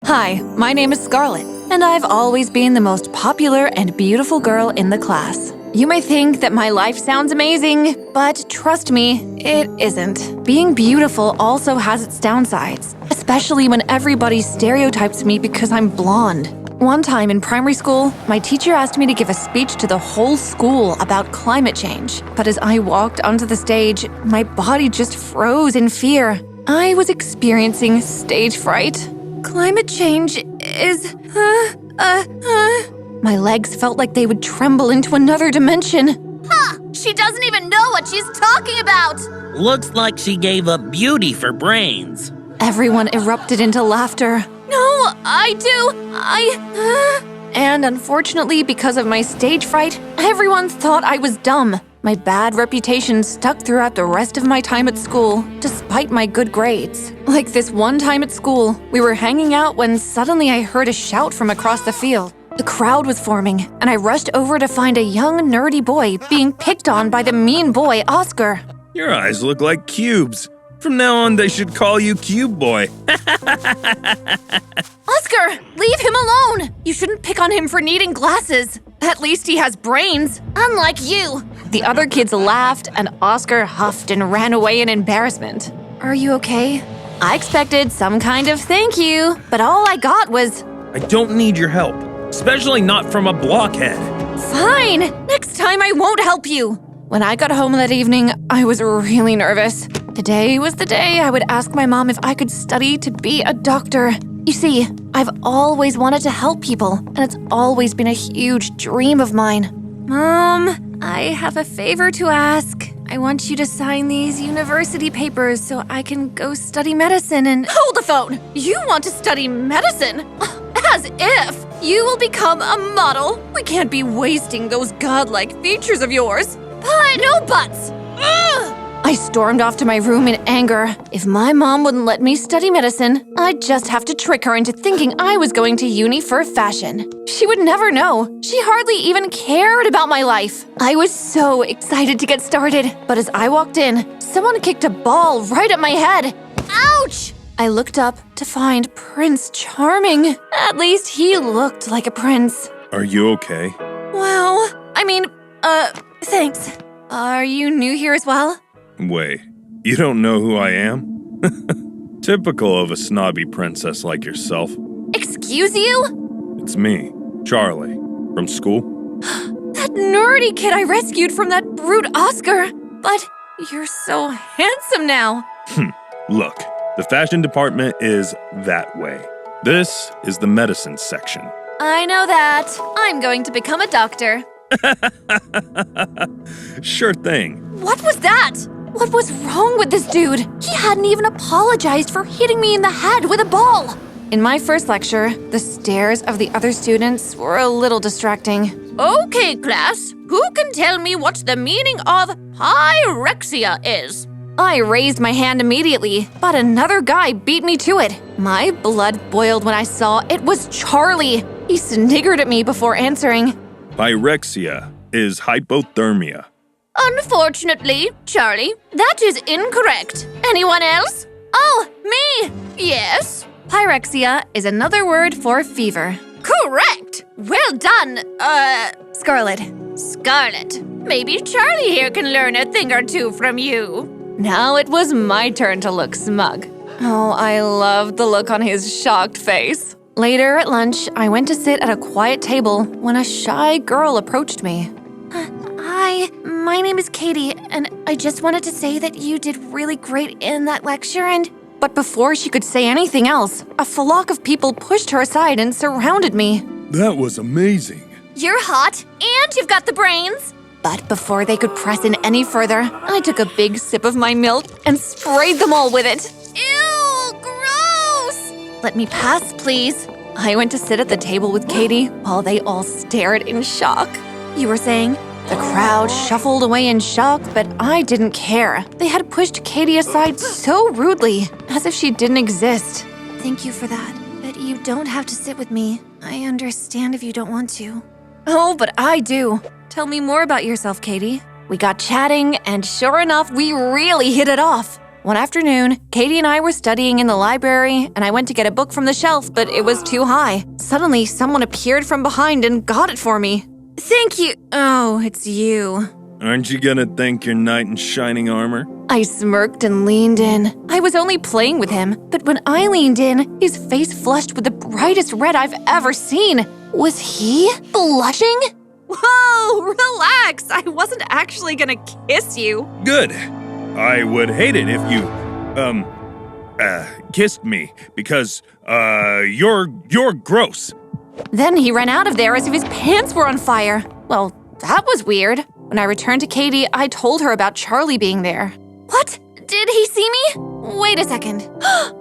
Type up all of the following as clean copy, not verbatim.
Hi, my name is Scarlet, and I've always been the most popular and beautiful girl in the class. You may think that my life sounds amazing, but trust me, it isn't. Being beautiful also has its downsides, especially when everybody stereotypes me because I'm blonde. One time in primary school, my teacher asked me to give a speech to the whole school about climate change. But as I walked onto the stage, my body just froze in fear. I was experiencing stage fright. Climate change is… My legs felt like they would tremble into another dimension. Ha! She doesn't even know what she's talking about! Looks like she gave up beauty for brains. Everyone erupted into laughter. No, I do. And unfortunately, because of my stage fright, everyone thought I was dumb. My bad reputation stuck throughout the rest of my time at school, despite my good grades. Like this one time at school, we were hanging out when suddenly I heard a shout from across the field. The crowd was forming, and I rushed over to find a young, nerdy boy being picked on by the mean boy, Oscar. Your eyes look like cubes. From now on, they should call you Cube Boy. Oscar, leave him alone! You shouldn't pick on him for needing glasses. At least he has brains. Unlike you. The other kids laughed, and Oscar huffed and ran away in embarrassment. Are you okay? I expected some kind of thank you, but all I got was… I don't need your help, especially not from a blockhead. Fine! Next time I won't help you! When I got home that evening, I was really nervous. Today was the day I would ask my mom if I could study to be a doctor. You see, I've always wanted to help people, and it's always been a huge dream of mine. Mom, I have a favor to ask. I want you to sign these university papers so I can go study medicine and… Hold the phone! You want to study medicine? As if! You will become a model. We can't be wasting those godlike features of yours. But no buts! Ugh! I stormed off to my room in anger. If my mom wouldn't let me study medicine, I'd just have to trick her into thinking I was going to uni for fashion. She would never know. She hardly even cared about my life. I was so excited to get started, but as I walked in, someone kicked a ball right at my head. Ouch! I looked up to find Prince Charming. At least he looked like a prince. Are you okay? Well, thanks. Are you new here as well? Wait, you don't know who I am? Typical of a snobby princess like yourself. Excuse you? It's me, Charlie, from school. That nerdy kid I rescued from that brute Oscar. But you're so handsome now. Look, the fashion department is that way. This is the medicine section. I know that. I'm going to become a doctor. Sure thing. What was that? What was wrong with this dude? He hadn't even apologized for hitting me in the head with a ball. In my first lecture, the stares of the other students were a little distracting. Okay, class. Who can tell me what the meaning of pyrexia is? I raised my hand immediately, but another guy beat me to it. My blood boiled when I saw it was Charlie. He sniggered at me before answering. Pyrexia is hypothermia. Unfortunately, Charlie, that is incorrect. Anyone else? Oh, me! Yes? Pyrexia is another word for fever. Correct! Well done, Scarlet. Scarlet. Maybe Charlie here can learn a thing or two from you. Now it was my turn to look smug. Oh, I loved the look on his shocked face. Later at lunch, I went to sit at a quiet table when a shy girl approached me. Hi, my name is Katie, and I just wanted to say that you did really great in that lecture and… But before she could say anything else, a flock of people pushed her aside and surrounded me. That was amazing. You're hot, and you've got the brains. But before they could press in any further, I took a big sip of my milk and sprayed them all with it. Ew, gross! Let me pass, please. I went to sit at the table with Katie while they all stared in shock. You were saying? The crowd shuffled away in shock, but I didn't care. They had pushed Katie aside so rudely, as if she didn't exist. Thank you for that, but you don't have to sit with me. I understand if you don't want to. Oh, but I do. Tell me more about yourself, Katie. We got chatting, and sure enough, we really hit it off. One afternoon, Katie and I were studying in the library, and I went to get a book from the shelf, but it was too high. Suddenly, someone appeared from behind and got it for me. Thank you. Oh, it's you. Aren't you gonna thank your knight in shining armor? I smirked and leaned in. I was only playing with him, but when I leaned in, his face flushed with the brightest red I've ever seen. Was he blushing? Whoa, relax. I wasn't actually gonna kiss you. Good. I would hate it if you, kissed me because, you're gross. Then he ran out of there as if his pants were on fire. Well, that was weird. When I returned to Katie, I told her about Charlie being there. What? Did he see me? Wait a second.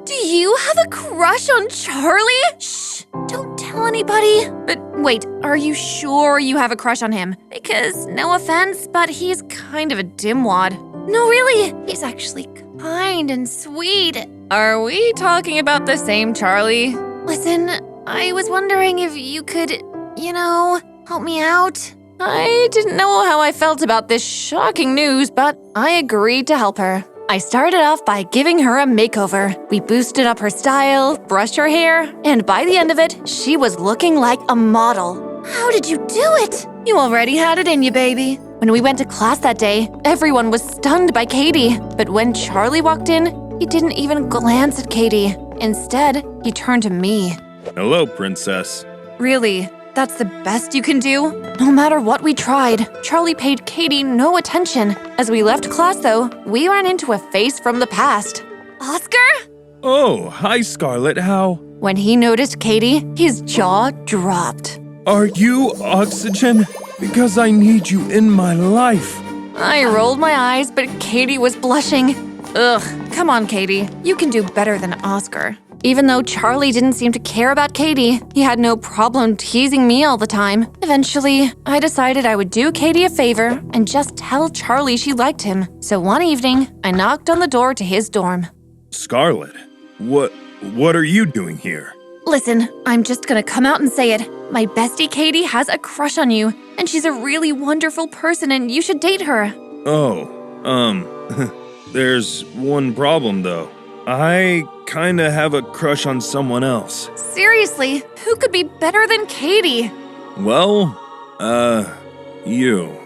Do you have a crush on Charlie? Shh, don't tell anybody. But wait, are you sure you have a crush on him? Because, no offense, but he's kind of a dimwad. No, really, he's actually kind and sweet. Are we talking about the same Charlie? Listen, I was wondering if you could, help me out. I didn't know how I felt about this shocking news, but I agreed to help her. I started off by giving her a makeover. We boosted up her style, brushed her hair, and by the end of it, she was looking like a model. How did you do it? You already had it in you, baby. When we went to class that day, everyone was stunned by Katie. But when Charlie walked in, he didn't even glance at Katie. Instead, he turned to me. Hello, princess. Really? That's the best you can do? No matter what we tried, Charlie paid Katie no attention. As we left class, though, we ran into a face from the past. Oscar? Oh, hi, Scarlet. How? When he noticed Katie, his jaw dropped. Are you oxygen? Because I need you in my life. I rolled my eyes, but Katie was blushing. Ugh, come on, Katie. You can do better than Oscar. Even though Charlie didn't seem to care about Katie, he had no problem teasing me all the time. Eventually, I decided I would do Katie a favor and just tell Charlie she liked him. So one evening, I knocked on the door to his dorm. Scarlet, what are you doing here? Listen, I'm just gonna come out and say it. My bestie Katie has a crush on you, and she's a really wonderful person and you should date her. Oh, there's one problem though. I kinda have a crush on someone else. Seriously, who could be better than Katie? Well, you.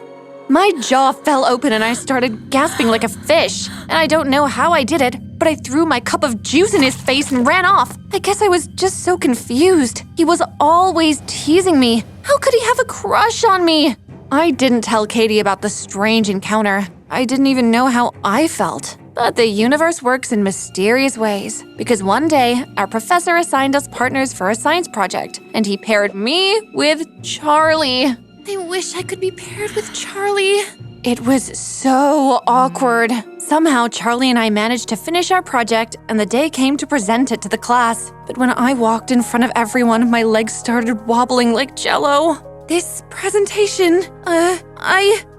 My jaw fell open and I started gasping like a fish. And I don't know how I did it, but I threw my cup of juice in his face and ran off. I guess I was just so confused. He was always teasing me. How could he have a crush on me? I didn't tell Katie about the strange encounter. I didn't even know how I felt. But the universe works in mysterious ways, because one day, our professor assigned us partners for a science project, and he paired me with Charlie. I wish I could be paired with Charlie. It was so awkward. Somehow, Charlie and I managed to finish our project, and the day came to present it to the class. But when I walked in front of everyone, my legs started wobbling like jello. This presentation,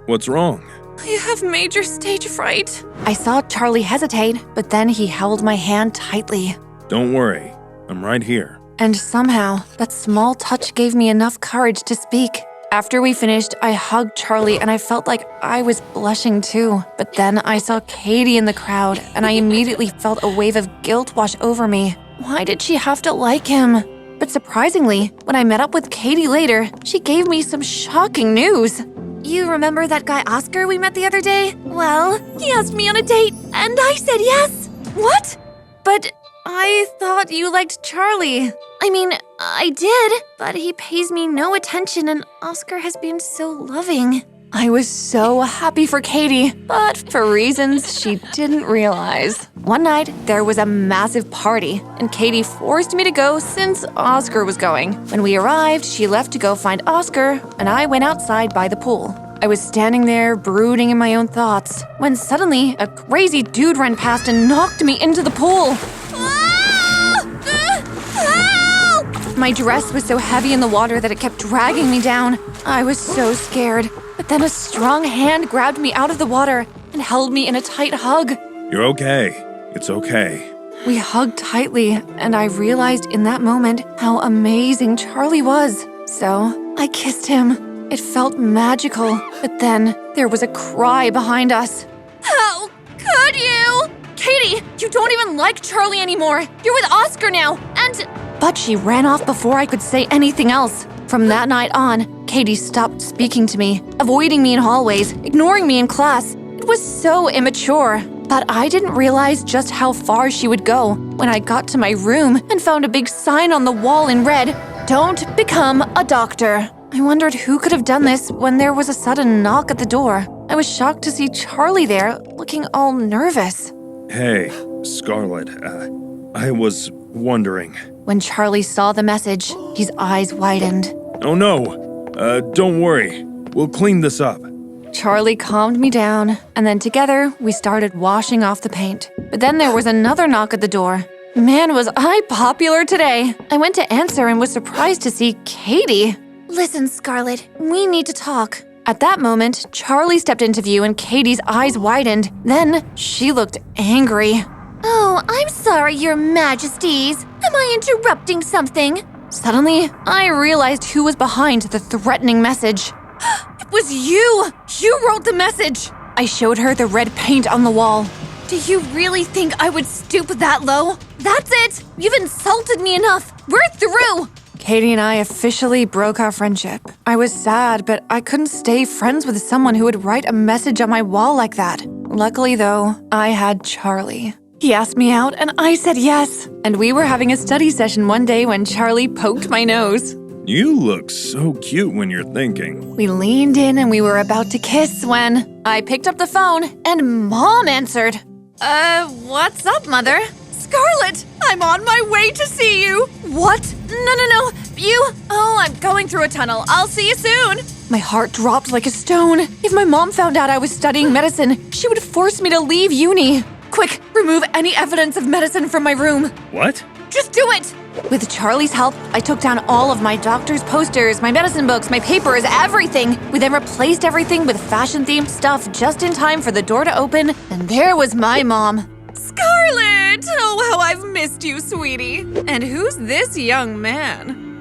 What's wrong? I have major stage fright. I saw Charlie hesitate, but then he held my hand tightly. Don't worry, I'm right here. And somehow, that small touch gave me enough courage to speak. After we finished, I hugged Charlie and I felt like I was blushing too. But then I saw Katie in the crowd and I immediately felt a wave of guilt wash over me. Why did she have to like him? But surprisingly, when I met up with Katie later, she gave me some shocking news. You remember that guy Oscar we met the other day? Well, he asked me on a date, and I said yes. What? But I thought you liked Charlie. I mean, I did, but he pays me no attention, and Oscar has been so loving. I was so happy for Katie, but for reasons she didn't realize. One night, there was a massive party, and Katie forced me to go since Oscar was going. When we arrived, she left to go find Oscar, and I went outside by the pool. I was standing there, brooding in my own thoughts, when suddenly a crazy dude ran past and knocked me into the pool. Help! My dress was so heavy in the water that it kept dragging me down. I was so scared. But then a strong hand grabbed me out of the water and held me in a tight hug. You're okay. It's okay. We hugged tightly, and I realized in that moment how amazing Charlie was. So I kissed him. It felt magical. But then there was a cry behind us. How could you? Katie, you don't even like Charlie anymore. You're with Oscar now, and... But she ran off before I could say anything else. From that night on, Katie stopped speaking to me, avoiding me in hallways, ignoring me in class. It was so immature. But I didn't realize just how far she would go when I got to my room and found a big sign on the wall in red, "Don't become a doctor." I wondered who could have done this when there was a sudden knock at the door. I was shocked to see Charlie there, looking all nervous. Hey, Scarlet, I was wondering. When Charlie saw the message, his eyes widened. Oh no, don't worry. We'll clean this up. Charlie calmed me down, and then together we started washing off the paint. But then there was another knock at the door. Man, was I popular today. I went to answer and was surprised to see Katie. Listen, Scarlet, we need to talk. At that moment, Charlie stepped into view and Katie's eyes widened. Then she looked angry. Oh, I'm sorry, Your Majesties. Am I interrupting something? Suddenly, I realized who was behind the threatening message. It was you! You wrote the message! I showed her the red paint on the wall. Do you really think I would stoop that low? That's it! You've insulted me enough! We're through! Katie and I officially broke our friendship. I was sad, but I couldn't stay friends with someone who would write a message on my wall like that. Luckily, though, I had Charlie. He asked me out, and I said yes. And we were having a study session one day when Charlie poked my nose. You look so cute when you're thinking. We leaned in and we were about to kiss when I picked up the phone and Mom answered. What's up, Mother? Scarlet, I'm on my way to see you. What? No. You? Oh, I'm going through a tunnel. I'll see you soon. My heart dropped like a stone. If my mom found out I was studying medicine, she would force me to leave uni. Quick, remove any evidence of medicine from my room. What? Just do it! With Charlie's help, I took down all of my doctor's posters, my medicine books, my papers, everything. We then replaced everything with fashion-themed stuff just in time for the door to open, and there was my mom. Scarlet! Oh, how I've missed you, sweetie. And who's this young man?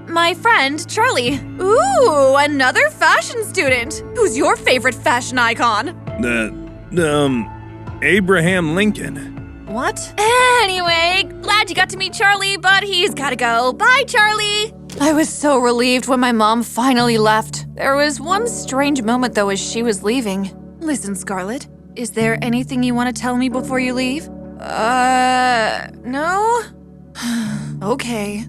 My friend, Charlie. Ooh, another fashion student. Who's your favorite fashion icon? Abraham Lincoln. What? Anyway, glad you got to meet Charlie, but he's gotta go. Bye, Charlie! I was so relieved when my mom finally left. There was one strange moment, though, as she was leaving. Listen, Scarlet, is there anything you want to tell me before you leave? No? Okay.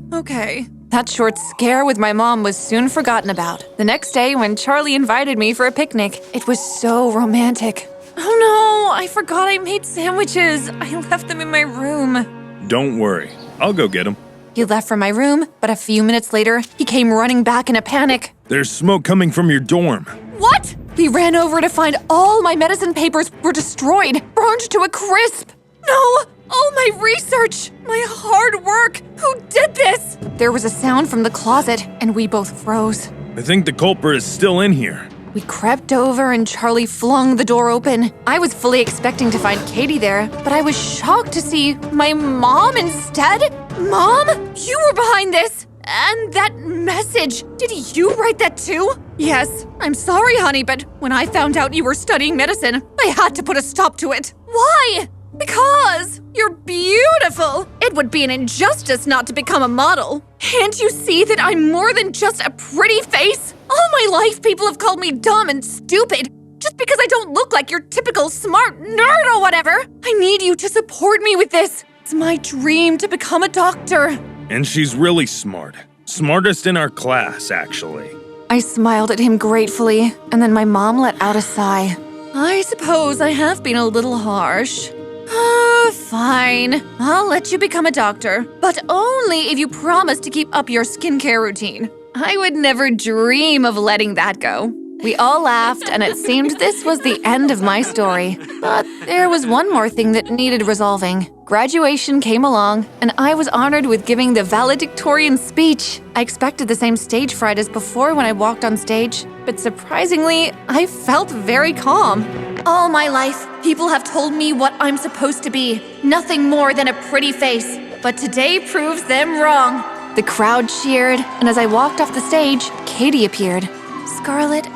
That short scare with my mom was soon forgotten about. The next day, when Charlie invited me for a picnic, it was so romantic. Oh no, I forgot I made sandwiches. I left them in my room. Don't worry, I'll go get them. He left from my room, but a few minutes later, he came running back in a panic. There's smoke coming from your dorm. What? We ran over to find all my medicine papers were destroyed, burned to a crisp. No! All my research! My hard work! Who did this? There was a sound from the closet, and we both froze. I think the culprit is still in here. We crept over and Charlie flung the door open. I was fully expecting to find Katie there, but I was shocked to see my mom instead. Mom, you were behind this! And that message, did you write that too? Yes, I'm sorry, honey, but when I found out you were studying medicine, I had to put a stop to it. Why? Because you're beautiful. It would be an injustice not to become a model. Can't you see that I'm more than just a pretty face? All my life, people have called me dumb and stupid just because I don't look like your typical smart nerd or whatever. I need you to support me with this. It's my dream to become a doctor. And she's really smart. Smartest in our class, actually. I smiled at him gratefully, and then my mom let out a sigh. I suppose I have been a little harsh. Fine. I'll let you become a doctor, but only if you promise to keep up your skincare routine. I would never dream of letting that go. We all laughed, and it seemed this was the end of my story. But there was one more thing that needed resolving. Graduation came along, and I was honored with giving the valedictorian speech. I expected the same stage fright as before when I walked on stage, but surprisingly, I felt very calm. All my life, people have told me what I'm supposed to be. Nothing more than a pretty face. But today proves them wrong. The crowd cheered, and as I walked off the stage, Katie appeared. Scarlet,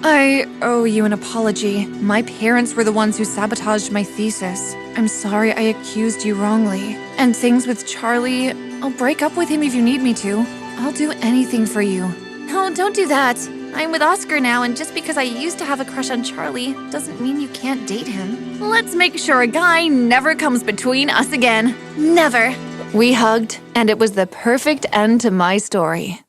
I owe you an apology. My parents were the ones who sabotaged my thesis. I'm sorry I accused you wrongly. And things with Charlie, I'll break up with him if you need me to. I'll do anything for you. No, don't do that. I'm with Oscar now, and just because I used to have a crush on Charlie doesn't mean you can't date him. Let's make sure a guy never comes between us again. Never. We hugged, and it was the perfect end to my story.